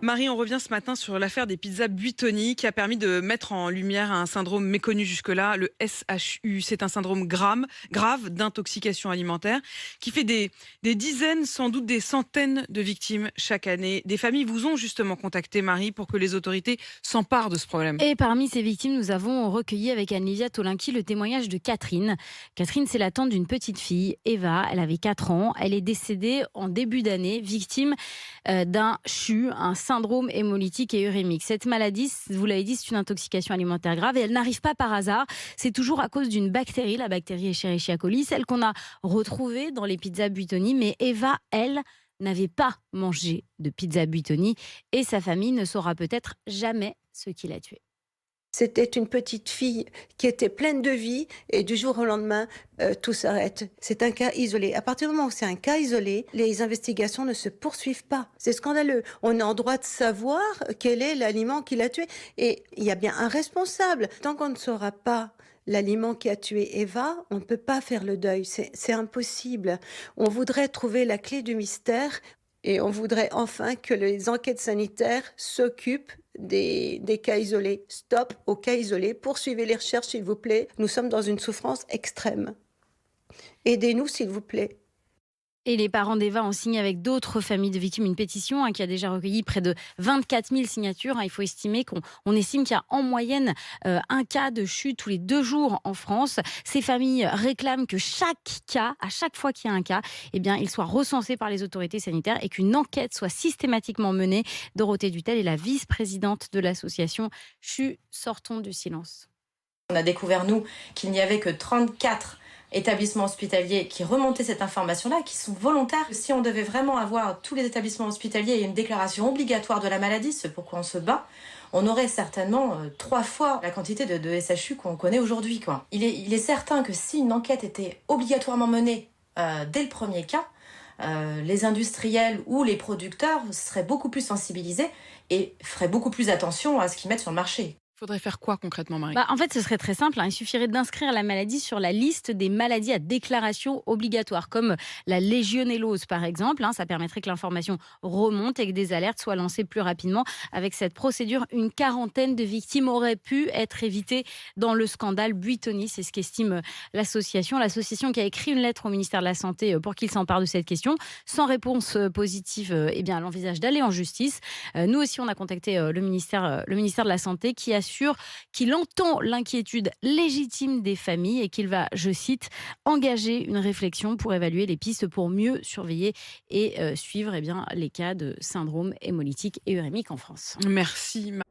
Marie, on revient ce matin sur l'affaire des pizzas Buitoni qui a permis de mettre en lumière un syndrome méconnu jusque-là, le SHU. C'est un syndrome grave d'intoxication alimentaire qui fait des dizaines, sans doute des centaines de victimes chaque année. Des familles vous ont justement contacté, Marie, pour que les autorités s'emparent de ce problème. Et parmi ces victimes, nous avons recueilli avec Anne-Lydia Tolinki le témoignage de Catherine. Catherine, c'est la tante d'une petite fille, Eva. Elle avait 4 ans. Elle est décédée en début d'année, victime d'un CHU, un syndrome hémolytique et urémique. Cette maladie, vous l'avez dit, c'est une intoxication alimentaire grave et elle n'arrive pas par hasard. C'est toujours à cause d'une bactérie, la bactérie Escherichia coli, celle qu'on a retrouvée dans les pizzas Buitoni. Mais Eva, elle, n'avait pas mangé de pizza Buitoni et sa famille ne saura peut-être jamais ce qui l'a tuée. C'était une petite fille qui était pleine de vie et du jour au lendemain, tout s'arrête. C'est un cas isolé. À partir du moment où c'est un cas isolé, les investigations ne se poursuivent pas. C'est scandaleux. On est en droit de savoir quel est l'aliment qui l'a tué. Et il y a bien un responsable. Tant qu'on ne saura pas l'aliment qui a tué Eva, on ne peut pas faire le deuil. C'est impossible. On voudrait trouver la clé du mystère. Et on voudrait enfin que les enquêtes sanitaires s'occupent des cas isolés. Stop aux cas isolés. Poursuivez les recherches, s'il vous plaît. Nous sommes dans une souffrance extrême. Aidez-nous, s'il vous plaît. Et les parents d'Eva ont signé avec d'autres familles de victimes une pétition qui a déjà recueilli près de 24 000 signatures. Il faut estimer qu'on estime qu'il y a en moyenne un cas de chute tous les 2 jours en France. Ces familles réclament que chaque cas, à chaque fois qu'il y a un cas, il soit recensé par les autorités sanitaires et qu'une enquête soit systématiquement menée. Dorothée Dutel est la vice-présidente de l'association CHU Sortons du silence. On a découvert, nous, qu'il n'y avait que 34 établissements hospitaliers qui remontaient cette information-là, qui sont volontaires. Si on devait vraiment avoir tous les établissements hospitaliers et une déclaration obligatoire de la maladie, ce pour quoi on se bat, on aurait certainement 3 fois la quantité de SHU qu'on connaît aujourd'hui, quoi. Il est certain que si une enquête était obligatoirement menée dès le premier cas, les industriels ou les producteurs seraient beaucoup plus sensibilisés et feraient beaucoup plus attention à ce qu'ils mettent sur le marché. Il faudrait faire quoi concrètement, Marie? En fait, ce serait très simple. Il suffirait d'inscrire la maladie sur la liste des maladies à déclaration obligatoire, comme la légionellose, par exemple. Ça permettrait que l'information remonte et que des alertes soient lancées plus rapidement. Avec cette procédure, une quarantaine de victimes auraient pu être évitées dans le scandale Buitoni. C'est ce qu'estime l'association. L'association qui a écrit une lettre au ministère de la Santé pour qu'il s'empare de cette question. Sans réponse positive, elle envisage d'aller en justice. Nous aussi, on a contacté le ministère de la Santé qui assure qu'il entend l'inquiétude légitime des familles et qu'il va, je cite, engager une réflexion pour évaluer les pistes pour mieux surveiller et suivre les cas de syndrome hémolytique et urémique en France. Merci, Marie.